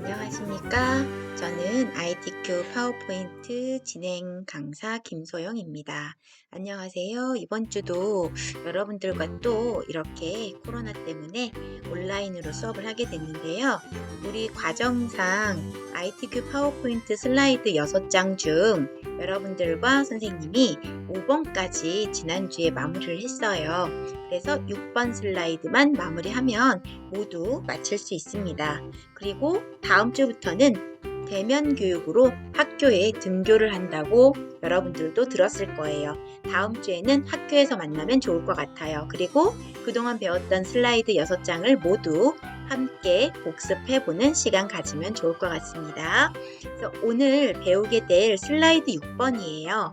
안녕하십니까? 저는 ITQ 파워포인트 진행 강사 김소영입니다. 안녕하세요. 이번 주도 여러분들과 또 이렇게 코로나 때문에 온라인으로 수업을 하게 됐는데요. 우리 과정상 ITQ 파워포인트 슬라이드 6장 중 여러분들과 선생님이 5번까지 지난주에 마무리를 했어요. 그래서 6번 슬라이드만 마무리하면 모두 마칠 수 있습니다. 그리고 다음 주부터는 대면 교육으로 학교에 등교를 한다고 여러분들도 들었을 거예요. 다음 주에는 학교에서 만나면 좋을 것 같아요. 그리고 그동안 배웠던 슬라이드 6장을 모두 함께 복습해보는 시간 가지면 좋을 것 같습니다. 그래서 오늘 배우게 될 슬라이드 6번이에요.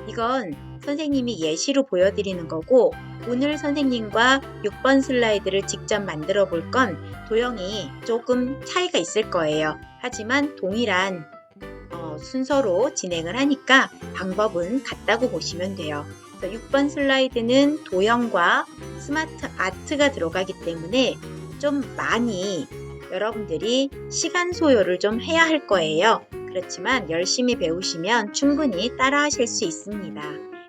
이건 선생님이 예시로 보여드리는 거고, 오늘 선생님과 6번 슬라이드를 직접 만들어 볼 건 도형이 조금 차이가 있을 거예요. 하지만 동일한 순서로 진행을 하니까 방법은 같다고 보시면 돼요. 6번 슬라이드는 도형과 스마트 아트가 들어가기 때문에 좀 많이 여러분들이 시간 소요를 좀 해야 할 거예요. 그렇지만 열심히 배우시면 충분히 따라 하실 수 있습니다.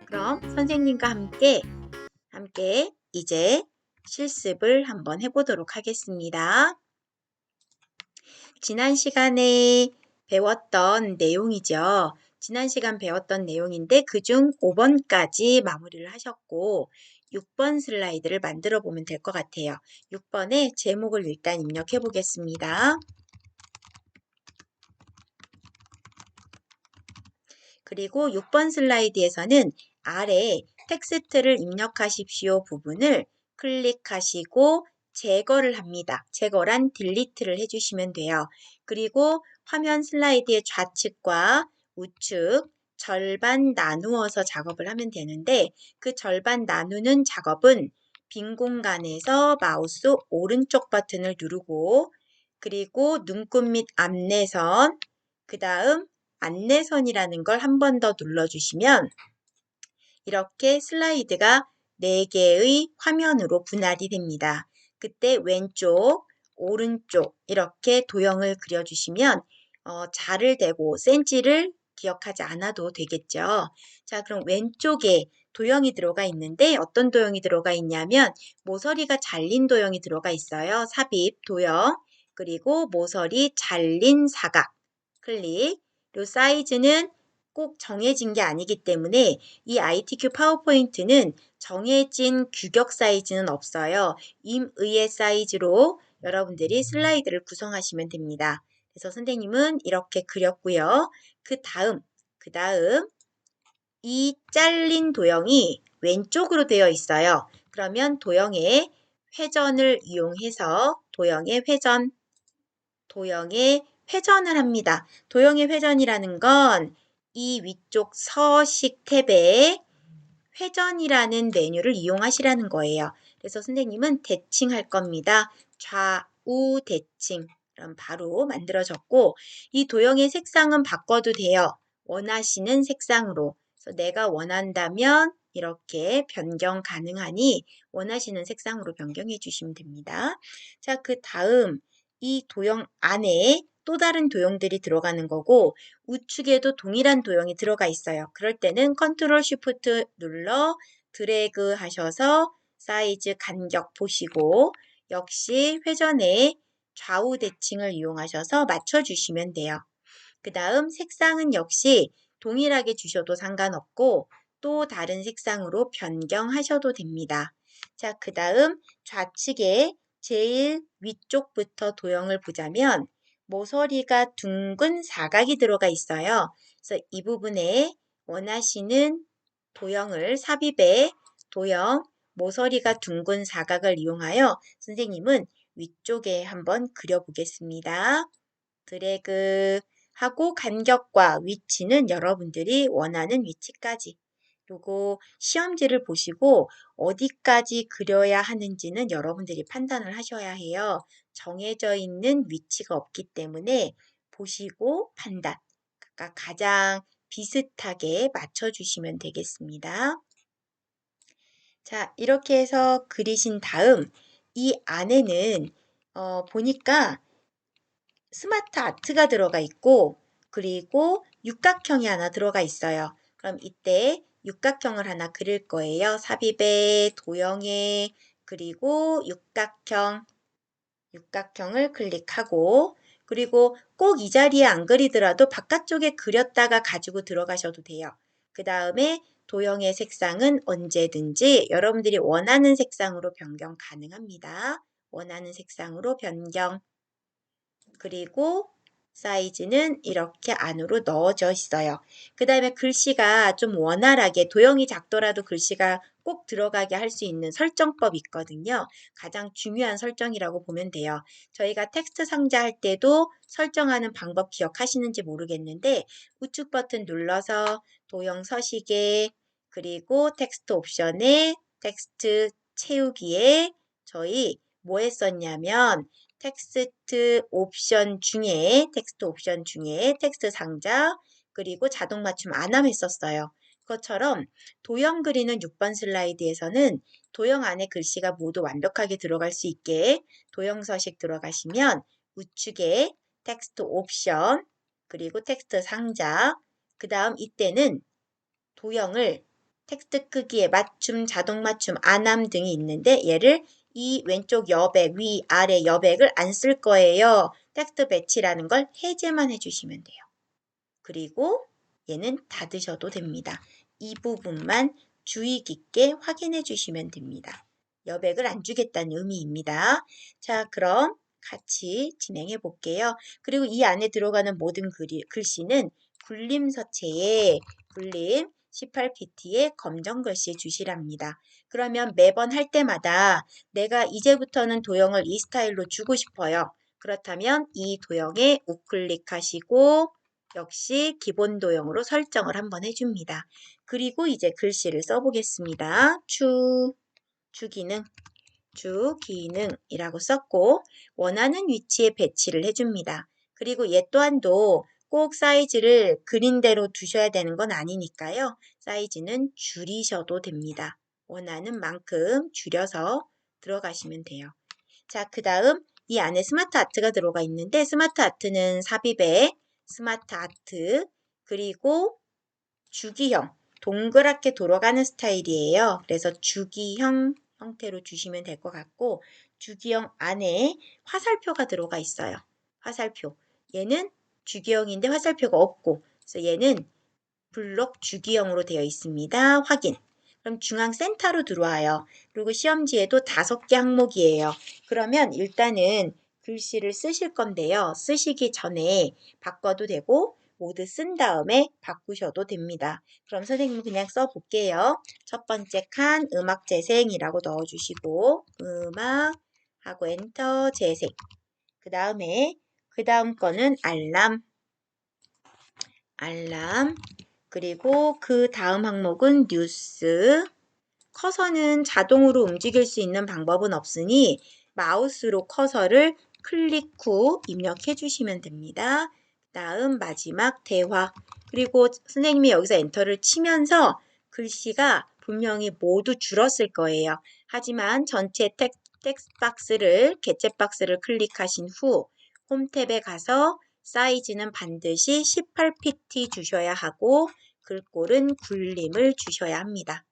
그럼 선생님과 함께 이제 실습을 한번 해보도록 하겠습니다. 지난 시간에 배웠던 내용이죠. 지난 시간 배웠던 내용인데 그중 5번까지 마무리를 하셨고 6번 슬라이드를 만들어 보면 될 것 같아요. 6번의 제목을 일단 입력해 보겠습니다. 그리고 6번 슬라이드에서는 아래 텍스트를 입력하십시오 부분을 클릭하시고 제거를 합니다. 제거란 딜리트를 해주시면 돼요. 그리고 화면 슬라이드의 좌측과 우측 절반 나누어서 작업을 하면 되는데 그 절반 나누는 작업은 빈 공간에서 마우스 오른쪽 버튼을 누르고 그리고 눈곱 및 안내선 그 다음 안내선이라는 걸 한 번 더 눌러주시면 이렇게 슬라이드가 4개의 화면으로 분할이 됩니다. 그때 왼쪽, 오른쪽 이렇게 도형을 그려주시면 자를 대고 센치를 기억하지 않아도 되겠죠. 자, 그럼 왼쪽에 도형이 들어가 있는데 어떤 도형이 들어가 있냐면 모서리가 잘린 도형이 들어가 있어요. 삽입 도형 그리고 모서리 잘린 사각 클릭 요 사이즈는 꼭 정해진 게 아니기 때문에 이 ITQ 파워포인트는 정해진 규격 사이즈는 없어요. 임의의 사이즈로 여러분들이 슬라이드를 구성하시면 됩니다. 그래서 선생님은 이렇게 그렸고요. 그 다음 이 잘린 도형이 왼쪽으로 되어 있어요. 그러면 도형의 회전을 이용해서 도형의 회전을 합니다. 도형의 회전이라는 건 이 위쪽 서식 탭에 회전이라는 메뉴를 이용하시라는 거예요. 그래서 선생님은 대칭할 겁니다. 좌우 대칭. 그럼 바로 만들어졌고 이 도형의 색상은 바꿔도 돼요. 원하시는 색상으로. 그래서 내가 원한다면 이렇게 변경 가능하니 원하시는 색상으로 변경해 주시면 됩니다. 자, 그 다음 이 도형 안에 또 다른 도형들이 들어가는 거고 우측에도 동일한 도형이 들어가 있어요. 그럴 때는 컨트롤 쉬프트 눌러 드래그 하셔서 사이즈 간격 보시고 역시 회전의 좌우 대칭을 이용하셔서 맞춰주시면 돼요. 그 다음 색상은 역시 동일하게 주셔도 상관없고 또 다른 색상으로 변경하셔도 됩니다. 자, 그 다음 좌측에 제일 위쪽부터 도형을 보자면 모서리가 둥근 사각이 들어가 있어요. 그래서 이 부분에 원하시는 도형을 삽입해 도형 모서리가 둥근 사각을 이용하여 선생님은 위쪽에 한번 그려보겠습니다. 드래그 하고 간격과 위치는 여러분들이 원하는 위치까지 그리고 시험지를 보시고 어디까지 그려야 하는지는 여러분들이 판단을 하셔야 해요. 정해져 있는 위치가 없기 때문에 보시고 판단, 그러니까 가장 비슷하게 맞춰주시면 되겠습니다. 자, 이렇게 해서 그리신 다음 이 안에는 보니까 스마트 아트가 들어가 있고 그리고 육각형이 하나 들어가 있어요. 그럼 이때 육각형을 하나 그릴 거예요. 삽입에, 도형에, 그리고 육각형을 클릭하고 그리고 꼭 이 자리에 안 그리더라도 바깥쪽에 그렸다가 가지고 들어가셔도 돼요. 그 다음에 도형의 색상은 언제든지 여러분들이 원하는 색상으로 변경 가능합니다. 원하는 색상으로 변경. 그리고 사이즈는 이렇게 안으로 넣어져 있어요. 그 다음에 글씨가 좀 원활하게 도형이 작더라도 글씨가 꼭 들어가게 할 수 있는 설정법이 있거든요. 가장 중요한 설정이라고 보면 돼요. 저희가 텍스트 상자 할 때도 설정하는 방법 기억하시는지 모르겠는데 우측 버튼 눌러서 도형 서식에 그리고 텍스트 옵션에 텍스트 채우기에 저희 뭐 했었냐면 텍스트 옵션 중에 텍스트 상자 그리고 자동 맞춤 안함 했었어요. 그것처럼 도형 그리는 6번 슬라이드에서는 도형 안에 글씨가 모두 완벽하게 들어갈 수 있게 도형 서식 들어가시면 우측에 텍스트 옵션 그리고 텍스트 상자 그 다음 이때는 도형을 텍스트 크기에 맞춤, 자동 맞춤, 안함 등이 있는데 얘를 이 왼쪽 여백, 위, 아래 여백을 안 쓸 거예요. 텍스트 배치라는 걸 해제만 해주시면 돼요. 그리고 얘는 닫으셔도 됩니다. 이 부분만 주의 깊게 확인해 주시면 됩니다. 여백을 안 주겠다는 의미입니다. 자, 그럼 같이 진행해 볼게요. 그리고 이 안에 들어가는 모든 글씨는 굴림서체에 굴림 18pt의 검정 글씨 주시랍니다. 그러면 매번 할 때마다 내가 이제부터는 도형을 이 스타일로 주고 싶어요. 그렇다면 이 도형에 우클릭하시고 역시 기본 도형으로 설정을 한번 해줍니다. 그리고 이제 글씨를 써보겠습니다. 주기능이라고 썼고 원하는 위치에 배치를 해줍니다. 그리고 얘 또한도 꼭 사이즈를 그린 대로 두셔야 되는 건 아니니까요. 사이즈는 줄이셔도 됩니다. 원하는 만큼 줄여서 들어가시면 돼요. 자, 그 다음 이 안에 스마트 아트가 들어가 있는데 스마트 아트는 삽입에 스마트 아트 그리고 주기형 동그랗게 돌아가는 스타일이에요. 그래서 주기형 형태로 주시면 될 것 같고 주기형 안에 화살표가 들어가 있어요. 화살표. 얘는 주기형인데 화살표가 없고 그래서 얘는 블록 주기형으로 되어 있습니다. 확인. 그럼 중앙 센터로 들어와요. 그리고 시험지에도 5개 항목이에요. 그러면 일단은 글씨를 쓰실 건데요. 쓰시기 전에 바꿔도 되고 모두 쓴 다음에 바꾸셔도 됩니다. 그럼 선생님 그냥 써볼게요. 첫 번째 칸 음악 재생이라고 넣어주시고 음악 하고 엔터 재생. 그 다음 거는 알람 그리고 그 다음 항목은 뉴스. 커서는 자동으로 움직일 수 있는 방법은 없으니 마우스로 커서를 클릭 후 입력해 주시면 됩니다. 다음 마지막 대화. 그리고 선생님이 여기서 엔터를 치면서 글씨가 분명히 모두 줄었을 거예요. 하지만 전체 텍스트 박스를 개체 박스를 클릭하신 후 홈 탭에 가서 사이즈는 반드시 18pt 주셔야 하고 글꼴은 굴림을 주셔야 합니다.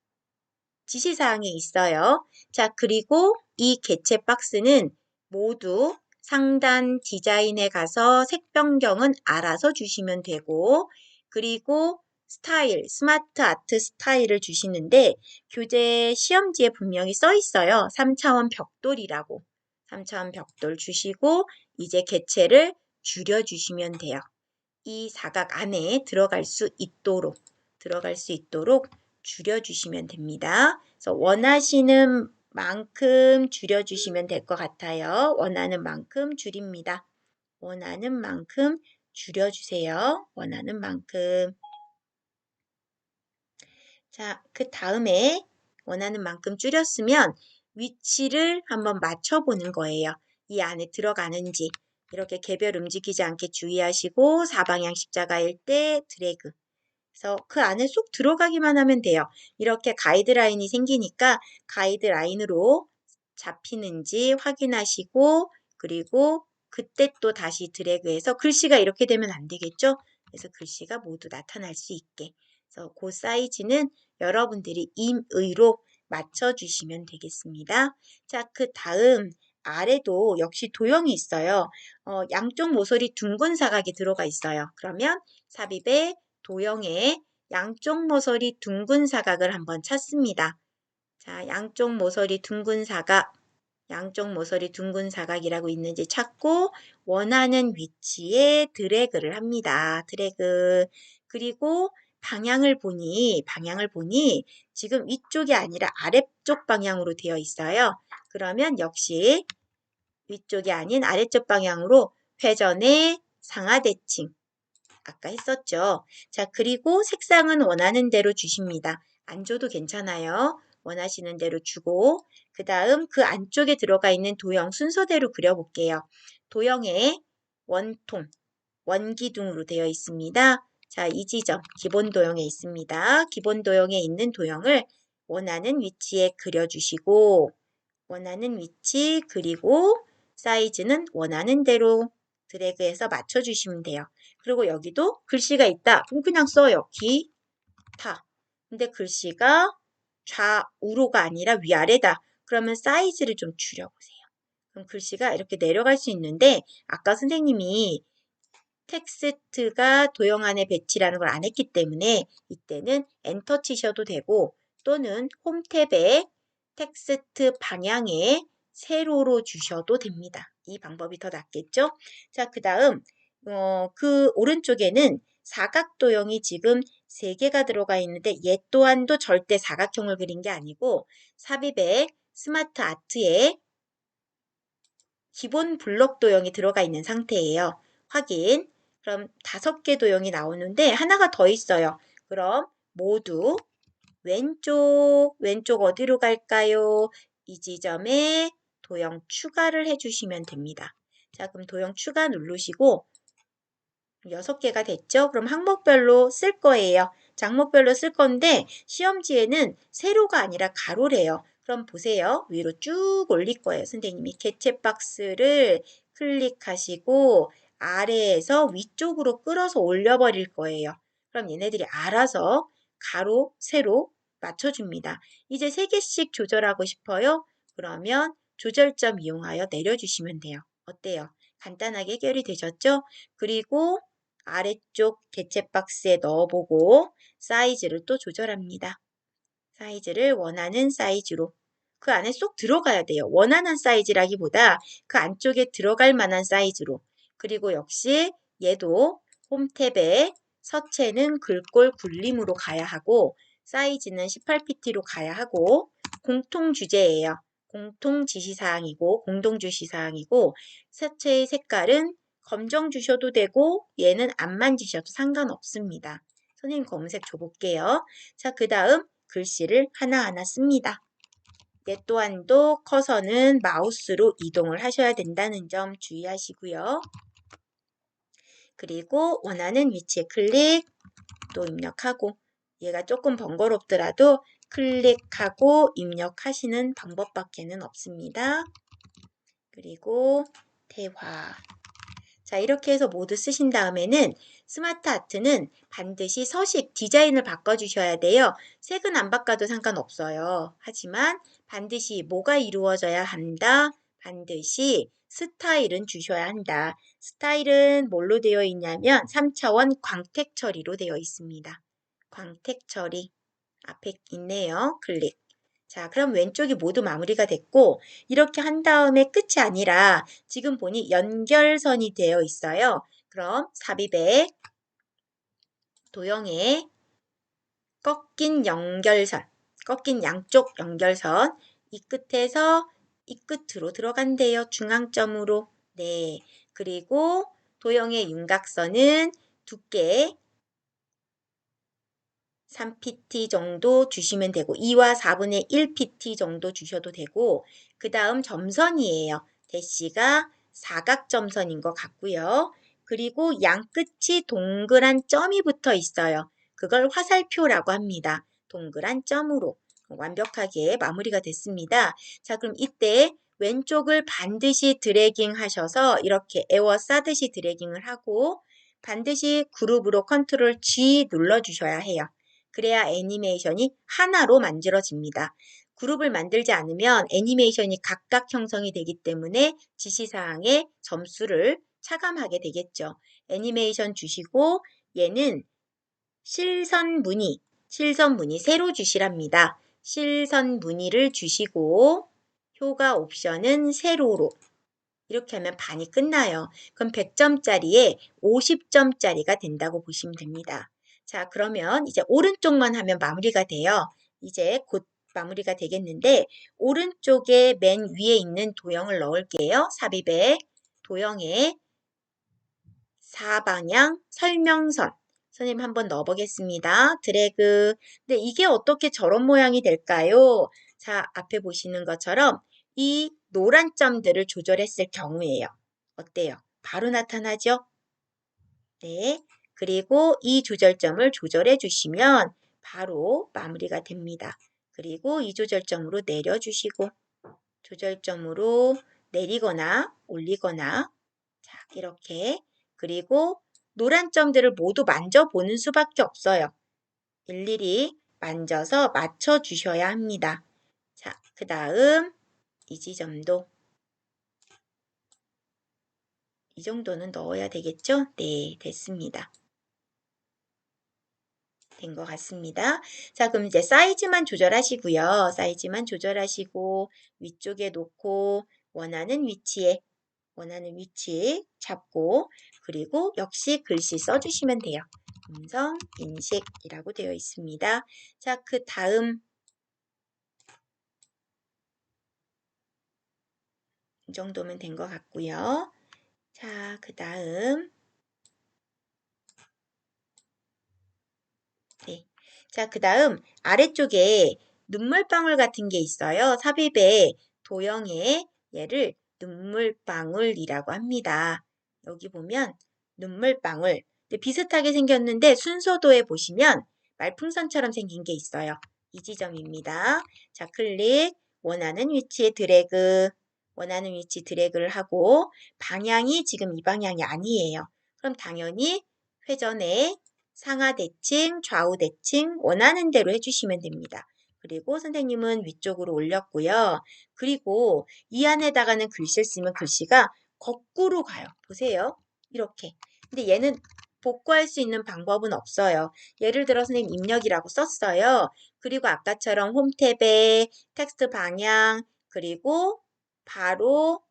지시사항이 있어요. 자, 그리고 이 개체 박스는 모두 상단 디자인에 가서 색 변경은 알아서 주시면 되고 그리고 스타일, 스마트 아트 스타일을 주시는데 교재 시험지에 분명히 써 있어요. 3차원 벽돌이라고. 3차원 벽돌 주시고 이제 개체를 줄여주시면 돼요. 이 사각 안에 들어갈 수 있도록 줄여주시면 됩니다. 그래서 원하시는 만큼 줄여주시면 될 것 같아요. 원하는 만큼 줄입니다. 원하는 만큼 줄여주세요. 원하는 만큼. 자, 그 다음에 원하는 만큼 줄였으면 위치를 한번 맞춰보는 거예요. 이 안에 들어가는지. 이렇게 개별 움직이지 않게 주의하시고 사방향 십자가일 때 드래그. 그래서 그 안에 쏙 들어가기만 하면 돼요. 이렇게 가이드라인이 생기니까 가이드라인으로 잡히는지 확인하시고 그리고 그때 또 다시 드래그해서 글씨가 이렇게 되면 안 되겠죠? 그래서 글씨가 모두 나타날 수 있게. 그래서 그 사이즈는 여러분들이 임의로 맞춰주시면 되겠습니다. 자, 그 다음 아래도 역시 도형이 있어요. 양쪽 모서리 둥근 사각이 들어가 있어요. 그러면 삽입의 도형에 양쪽 모서리 둥근 사각을 한번 찾습니다. 자, 양쪽 모서리 둥근 사각이라고 있는지 찾고 원하는 위치에 드래그를 합니다. 드래그. 그리고 방향을 보니 지금 위쪽이 아니라 아래쪽 방향으로 되어 있어요. 그러면 역시 위쪽이 아닌 아래쪽 방향으로 회전의 상하대칭. 아까 했었죠. 자, 그리고 색상은 원하는 대로 주십니다. 안 줘도 괜찮아요. 원하시는 대로 주고 그 다음 그 안쪽에 들어가 있는 도형 순서대로 그려볼게요. 도형에 원통, 원기둥으로 되어 있습니다. 자, 이 지점 기본 도형에 있습니다. 기본 도형에 있는 도형을 원하는 위치에 그려주시고 원하는 위치 그리고 사이즈는 원하는 대로 드래그해서 맞춰주시면 돼요. 그리고 여기도 글씨가 있다. 그럼 그냥 써요. 기타. 근데 글씨가 좌우로가 아니라 위아래다. 그러면 사이즈를 좀 줄여보세요. 그럼 글씨가 이렇게 내려갈 수 있는데 아까 선생님이 텍스트가 도형 안에 배치라는 걸 안 했기 때문에 이때는 엔터 치셔도 되고 또는 홈 탭에 텍스트 방향에 세로로 주셔도 됩니다. 이 방법이 더 낫겠죠? 자, 그 다음 그 오른쪽에는 사각 도형이 지금 3개가 들어가 있는데 얘 또한도 절대 사각형을 그린 게 아니고 삽입의 스마트 아트에 기본 블록 도형이 들어가 있는 상태예요. 확인. 그럼 5개 도형이 나오는데 하나가 더 있어요. 그럼 모두 왼쪽 어디로 갈까요? 이 지점에 도형 추가를 해주시면 됩니다. 자, 그럼 도형 추가 누르시고 6개가 됐죠? 그럼 항목별로 쓸 거예요. 장목별로 쓸 건데 시험지에는 세로가 아니라 가로래요. 그럼 보세요. 위로 쭉 올릴 거예요. 선생님이 개체 박스를 클릭하시고 아래에서 위쪽으로 끌어서 올려버릴 거예요. 그럼 얘네들이 알아서 가로, 세로 맞춰줍니다. 이제 3개씩 조절하고 싶어요? 그러면 조절점 이용하여 내려주시면 돼요. 어때요? 간단하게 해결이 되셨죠? 그리고 아래쪽 개체 박스에 넣어보고 사이즈를 또 조절합니다. 사이즈를 원하는 사이즈로 그 안에 쏙 들어가야 돼요. 원하는 사이즈라기보다 그 안쪽에 들어갈 만한 사이즈로 그리고 역시 얘도 홈 탭에 서체는 글꼴 굴림으로 가야 하고 사이즈는 18pt로 가야 하고 공통 주제예요. 공통 지시사항이고 공동 지시사항이고 서체의 색깔은 검정 주셔도 되고 얘는 안 만지셔도 상관없습니다. 선생님 검은색 줘볼게요. 자, 그 다음 글씨를 하나하나 씁니다. 얘 또한도 커서는 마우스로 이동을 하셔야 된다는 점 주의하시고요. 그리고 원하는 위치에 클릭, 또 입력하고 얘가 조금 번거롭더라도 클릭하고 입력하시는 방법밖에는 없습니다. 그리고 대화. 자, 이렇게 해서 모두 쓰신 다음에는 스마트 아트는 반드시 서식, 디자인을 바꿔주셔야 돼요. 색은 안 바꿔도 상관없어요. 하지만 반드시 뭐가 이루어져야 한다? 반드시 스타일은 주셔야 한다. 스타일은 뭘로 되어 있냐면 3차원 광택 처리로 되어 있습니다. 광택 처리 앞에 있네요. 클릭. 자, 그럼 왼쪽이 모두 마무리가 됐고 이렇게 한 다음에 끝이 아니라 지금 보니 연결선이 되어 있어요. 그럼 삽입의 도형에 꺾인 연결선, 꺾인 양쪽 연결선 이 끝에서 이 끝으로 들어간대요. 중앙점으로. 네. 그리고 도형의 윤곽선은 두께 3pt 정도 주시면 되고 2와 4분의 1pt 정도 주셔도 되고 그 다음 점선이에요. 대시가 사각점선인 것 같고요. 그리고 양 끝이 동그란 점이 붙어 있어요. 그걸 화살표라고 합니다. 동그란 점으로 완벽하게 마무리가 됐습니다. 자, 그럼 이때 왼쪽을 반드시 드래깅 하셔서 이렇게 에워싸듯이 드래깅을 하고 반드시 그룹으로 컨트롤 G 눌러주셔야 해요. 그래야 애니메이션이 하나로 만들어집니다. 그룹을 만들지 않으면 애니메이션이 각각 형성이 되기 때문에 지시사항에 점수를 차감하게 되겠죠. 애니메이션 주시고 얘는 실선 무늬 세로 주시랍니다. 실선 무늬를 주시고 효과 옵션은 세로로 이렇게 하면 반이 끝나요. 그럼 100점짜리에 50점짜리가 된다고 보시면 됩니다. 자, 그러면 이제 오른쪽만 하면 마무리가 돼요. 이제 곧 마무리가 되겠는데 오른쪽에 맨 위에 있는 도형을 넣을게요. 삽입에 도형에 사방향 설명선 선생님 한번 넣어보겠습니다. 드래그. 근데 이게 어떻게 저런 모양이 될까요? 자, 앞에 보시는 것처럼 이 노란 점들을 조절했을 경우에요. 어때요? 바로 나타나죠? 네. 그리고 이 조절점을 조절해 주시면 바로 마무리가 됩니다. 그리고 이 조절점으로 내려주시고 조절점으로 내리거나 올리거나 자, 이렇게 그리고 노란 점들을 모두 만져보는 수밖에 없어요. 일일이 만져서 맞춰주셔야 합니다. 자, 그 다음 이 지점도 이 정도는 넣어야 되겠죠? 네, 됐습니다. 된 것 같습니다. 자, 그럼 이제 사이즈만 조절하시고요. 사이즈만 조절하시고 위쪽에 놓고 원하는 위치에 잡고 그리고 역시 글씨 써주시면 돼요. 음성 인식이라고 되어 있습니다. 자, 그 다음 이 정도면 된 것 같고요. 자, 그 다음 네. 자, 그 다음 아래쪽에 눈물방울 같은 게 있어요. 삽입에 도형에 얘를 눈물방울이라고 합니다. 여기 보면 눈물방울 비슷하게 생겼는데 순서도에 보시면 말풍선처럼 생긴 게 있어요. 이 지점입니다. 자, 클릭 원하는 위치에 드래그 원하는 위치 드래그를 하고 방향이 지금 이 방향이 아니에요. 그럼 당연히 회전에 상하 대칭, 좌우 대칭 원하는 대로 해주시면 됩니다. 그리고 선생님은 위쪽으로 올렸고요. 그리고 이 안에다가는 글씨를 쓰면 글씨가 거꾸로 가요. 보세요. 이렇게. 근데 얘는 복구할 수 있는 방법은 없어요. 예를 들어 선생님 입력이라고 썼어요. 그리고 아까처럼 홈탭에 텍스트 방향 그리고 바로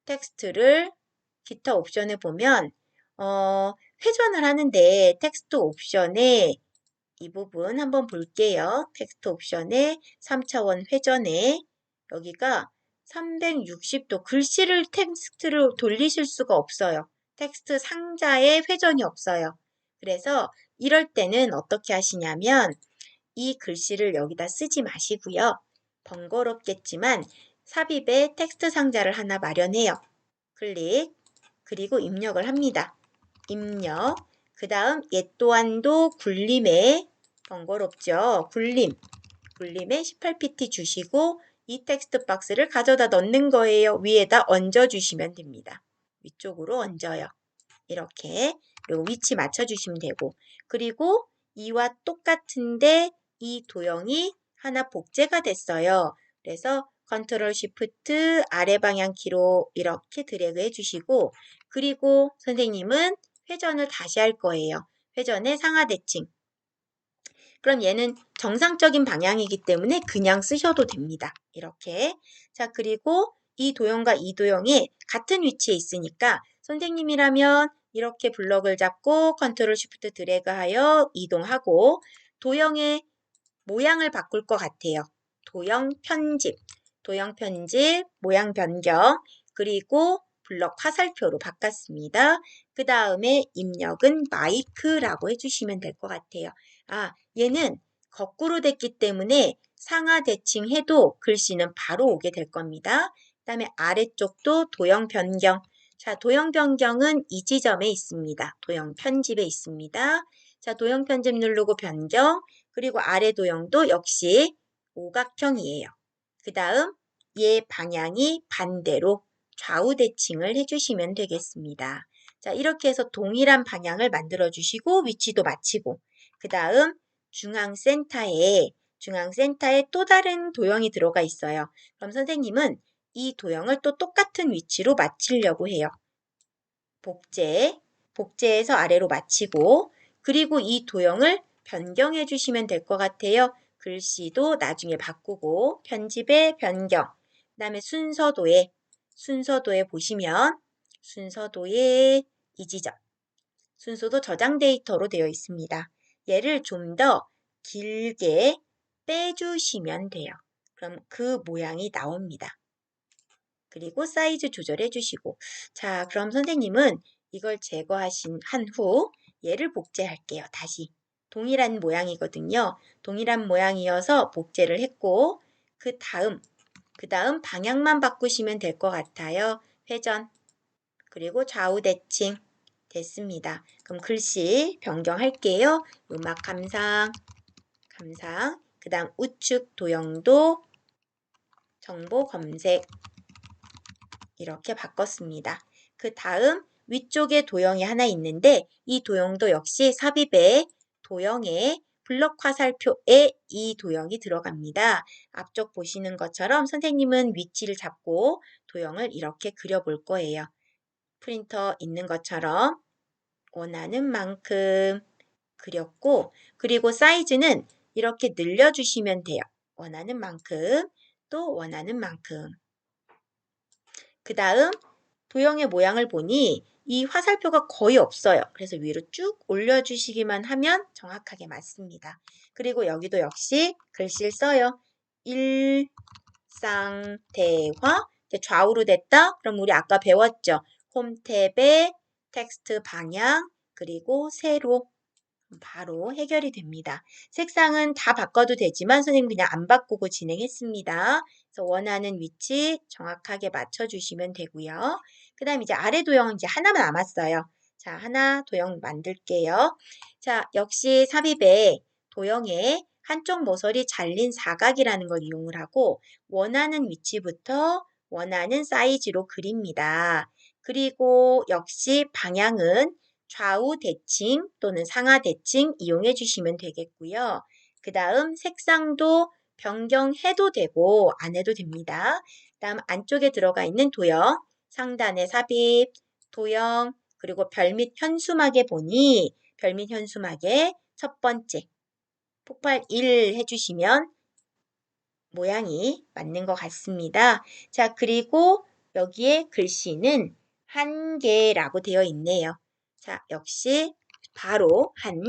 텍스트를 기타 옵션에 보면 회전을 하는데 텍스트 옵션에 이 부분 한번 볼게요. 텍스트 옵션에 3차원 회전에 여기가 360도 글씨를 텍스트를 돌리실 수가 없어요. 텍스트 상자에 회전이 없어요. 그래서 이럴 때는 어떻게 하시냐면 이 글씨를 여기다 쓰지 마시고요. 번거롭겠지만 삽입에 텍스트 상자를 하나 마련해요. 클릭 그리고 입력을 합니다. 입력 그 다음 얘 또한도 굴림에 번거롭죠. 굴림에 18pt 주시고 이 텍스트 박스를 가져다 넣는 거예요. 위에다 얹어주시면 됩니다. 위쪽으로 얹어요. 이렇게 그리고 위치 맞춰주시면 되고 그리고 이와 똑같은데 이 도형이 하나 복제가 됐어요. 그래서 컨트롤 쉬프트 아래 방향 키로 이렇게 드래그 해주시고 그리고 선생님은 회전을 다시 할 거예요. 회전의 상하 대칭. 그럼 얘는 정상적인 방향이기 때문에 그냥 쓰셔도 됩니다. 이렇게. 자, 그리고 이 도형과 이 도형이 같은 위치에 있으니까 선생님이라면 이렇게 블럭을 잡고 컨트롤 쉬프트 드래그 하여 이동하고 도형의 모양을 바꿀 것 같아요. 도형 편집, 모양 변경, 그리고 블럭 화살표로 바꿨습니다. 그 다음에 입력은 마이크라고 해주시면 될 것 같아요. 아, 얘는 거꾸로 됐기 때문에 상하 대칭해도 글씨는 바로 오게 될 겁니다. 그 다음에 아래쪽도 도형 변경. 자, 도형 변경은 이 지점에 있습니다. 도형 편집에 있습니다. 자, 도형 편집 누르고 변경. 그리고 아래 도형도 역시 오각형이에요. 그 다음 얘 방향이 반대로 좌우 대칭을 해주시면 되겠습니다. 자, 이렇게 해서 동일한 방향을 만들어 주시고 위치도 맞추고 그 다음 중앙센터에 또 다른 도형이 들어가 있어요. 그럼 선생님은 이 도형을 또 똑같은 위치로 맞추려고 해요. 복제해서 아래로 맞추고 그리고 이 도형을 변경해 주시면 될 것 같아요. 글씨도 나중에 바꾸고 편집에 변경. 그 다음에 순서도에 보시면 순서도에 이 지점. 순서도 저장 데이터로 되어 있습니다. 얘를 좀 더 길게 빼주시면 돼요. 그럼 그 모양이 나옵니다. 그리고 사이즈 조절해 주시고 자, 그럼 선생님은 이걸 제거하신 후 얘를 복제할게요. 다시. 동일한 모양이거든요. 동일한 모양이어서 복제를 했고 그 다음 방향만 바꾸시면 될 것 같아요. 회전 그리고 좌우 대칭 됐습니다. 그럼 글씨 변경할게요. 음악 감상 그 다음 우측 도형도 정보 검색 이렇게 바꿨습니다. 그 다음 위쪽에 도형이 하나 있는데 이 도형도 역시 삽입에 도형에 블럭 화살표에 이 도형이 들어갑니다. 앞쪽 보시는 것처럼 선생님은 위치를 잡고 도형을 이렇게 그려볼 거예요. 프린터 있는 것처럼 원하는 만큼 그렸고 그리고 사이즈는 이렇게 늘려주시면 돼요. 원하는 만큼 또 원하는 만큼 그 다음 도형의 모양을 보니 이 화살표가 거의 없어요. 그래서 위로 쭉 올려주시기만 하면 정확하게 맞습니다. 그리고 여기도 역시 글씨를 써요. 일상대화 좌우로 됐다? 그럼 우리 아까 배웠죠? 홈 탭에 텍스트 방향 그리고 세로 바로 해결이 됩니다. 색상은 다 바꿔도 되지만 선생님 그냥 안 바꾸고 진행했습니다. 그래서 원하는 위치 정확하게 맞춰주시면 되고요. 그 다음 이제 아래 도형은 이제 하나만 남았어요. 자, 하나 도형 만들게요. 자, 역시 삽입에 도형에 한쪽 모서리 잘린 사각이라는 걸 이용을 하고 원하는 위치부터 원하는 사이즈로 그립니다. 그리고 역시 방향은 좌우 대칭 또는 상하 대칭 이용해 주시면 되겠고요. 그 다음 색상도 변경해도 되고 안 해도 됩니다. 다음 안쪽에 들어가 있는 도형, 상단에 삽입, 도형, 그리고 별 및 현수막에 보니 별 및 현수막에 첫 번째 폭발 1 해주시면 모양이 맞는 것 같습니다. 자, 그리고 여기에 글씨는 한 개라고 되어 있네요. 자, 역시 바로 한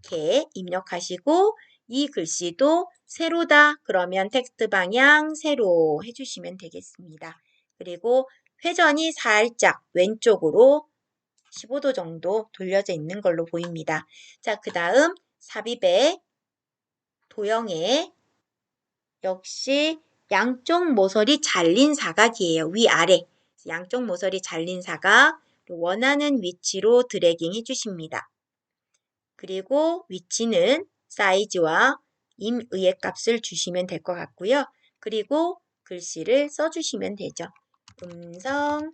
개 입력하시고 이 글씨도 세로다. 그러면 텍스트 방향 세로 해주시면 되겠습니다. 그리고 회전이 살짝 왼쪽으로 15도 정도 돌려져 있는 걸로 보입니다. 자, 그 다음 삽입의 도형에 역시 양쪽 모서리 잘린 사각이에요. 위아래. 양쪽 모서리 잘린 사각 원하는 위치로 드래깅 해주십니다. 그리고 위치는 사이즈와 임의의 값을 주시면 될 것 같고요. 그리고 글씨를 써주시면 되죠. 음성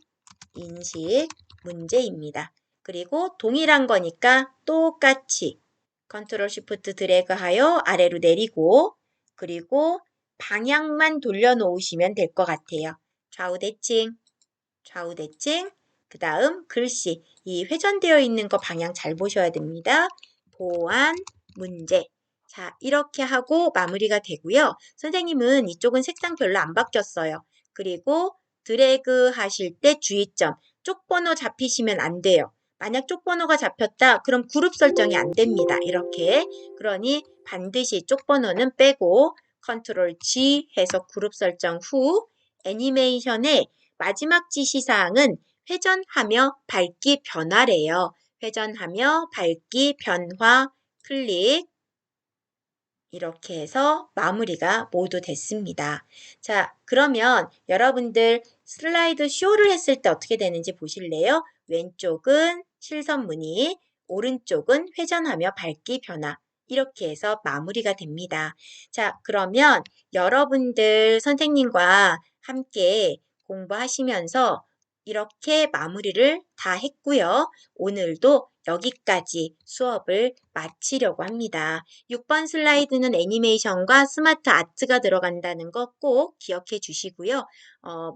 인식 문제입니다. 그리고 동일한 거니까 똑같이 컨트롤 쉬프트 드래그 하여 아래로 내리고 그리고 방향만 돌려놓으시면 될 것 같아요. 좌우 대칭, 그 다음 글씨, 이 회전되어 있는 거 방향 잘 보셔야 됩니다. 보안 문제. 자, 이렇게 하고 마무리가 되고요. 선생님은 이쪽은 색상 별로 안 바뀌었어요. 그리고 드래그 하실 때 주의점, 쪽번호 잡히시면 안 돼요. 만약 쪽번호가 잡혔다, 그럼 그룹 설정이 안 됩니다. 이렇게. 그러니 반드시 쪽번호는 빼고 컨트롤 G 해서 그룹 설정 후 애니메이션의 마지막 지시사항은 회전하며 밝기 변화래요. 회전하며 밝기 변화 클릭 이렇게 해서 마무리가 모두 됐습니다. 자, 그러면 여러분들 슬라이드 쇼를 했을 때 어떻게 되는지 보실래요? 왼쪽은 실선 무늬, 오른쪽은 회전하며 밝기 변화. 이렇게 해서 마무리가 됩니다. 자, 그러면 여러분들 선생님과 함께 공부하시면서 이렇게 마무리를 다 했고요. 오늘도 여기까지 수업을 마치려고 합니다. 6번 슬라이드는 애니메이션과 스마트 아트가 들어간다는 거 꼭 기억해 주시고요.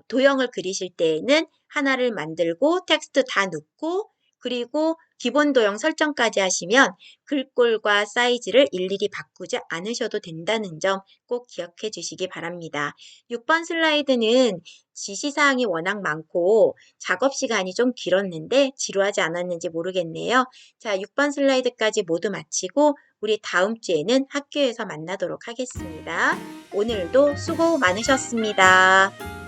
도형을 그리실 때에는 하나를 만들고 텍스트 다 넣고 그리고 기본 도형 설정까지 하시면 글꼴과 사이즈를 일일이 바꾸지 않으셔도 된다는 점 꼭 기억해 주시기 바랍니다. 6번 슬라이드는 지시사항이 워낙 많고 작업 시간이 좀 길었는데 지루하지 않았는지 모르겠네요. 자, 6번 슬라이드까지 모두 마치고 우리 다음 주에는 학교에서 만나도록 하겠습니다. 오늘도 수고 많으셨습니다.